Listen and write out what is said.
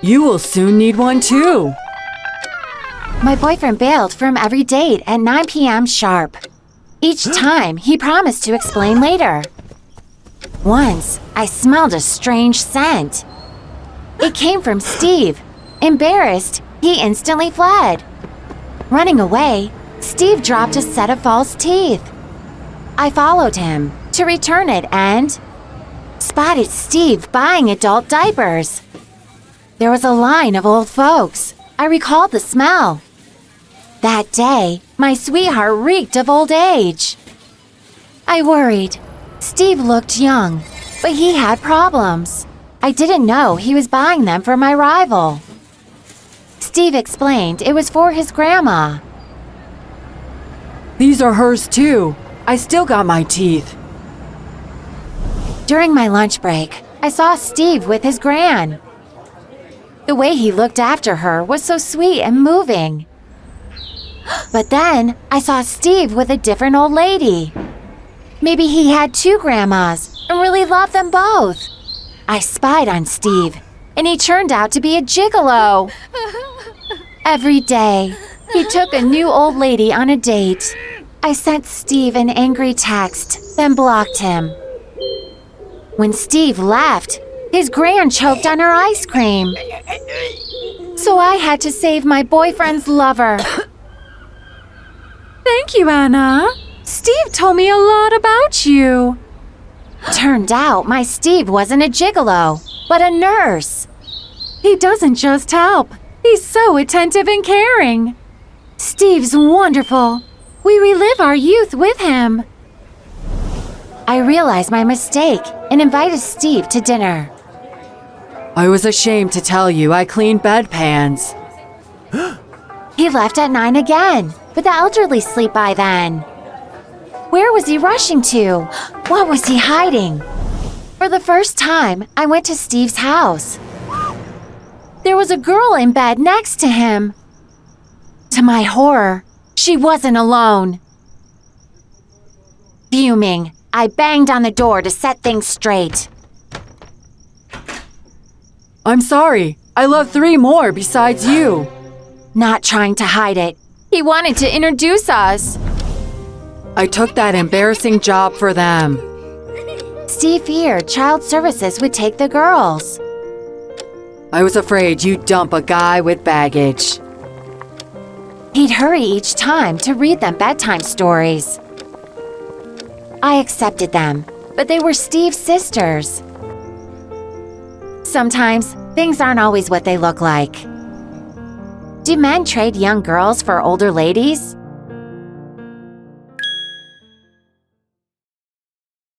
You will soon need one too. My boyfriend bailed from every date at 9 p.m. sharp. Each time, he promised to explain later. Once, I smelled a strange scent. It came from Steve. Embarrassed, he instantly fled. Running away, Steve dropped a set of false teeth. I followed him to return it and spotted Steve buying adult diapers. There was a line of old folks. I recalled the smell. That day, my sweetheart reeked of old age. I worried. Steve looked young, but he had problems. I didn't know he was buying them for my rival. Steve explained it was for his grandma. These are hers too. I still got my teeth. During my lunch break, I saw Steve with his gran. The way he looked after her was so sweet and moving. But then I saw Steve with a different old lady. Maybe he had two grandmas and really loved them both. I spied on Steve, and he turned out to be a gigolo. Every day, he took a new old lady on a date. I sent Steve an angry text, then blocked him. When Steve left, his gran choked on her ice cream. So I had to save my boyfriend's lover. Thank you, Anna. Steve told me a lot about you. Turned out my Steve wasn't a gigolo, but a nurse. He doesn't just help. He's so attentive and caring. Steve's wonderful. We relive our youth with him. I realized my mistake and invited Steve to dinner. I was ashamed to tell you I cleaned bedpans. He left at 9 again, but the elderly sleep by then. Where was he rushing to? What was he hiding? For the first time, I went to Steve's house. There was a girl in bed next to him. To my horror, she wasn't alone. Fuming, I banged on the door to set things straight. I'm sorry. I love 3 more besides you. Not trying to hide it. He wanted to introduce us. I took that embarrassing job for them. Steve feared child services would take the girls. I was afraid you'd dump a guy with baggage. He'd hurry each time to read them bedtime stories. I accepted them, but they were Steve's sisters. Sometimes, things aren't always what they look like. Do men trade young girls for older ladies?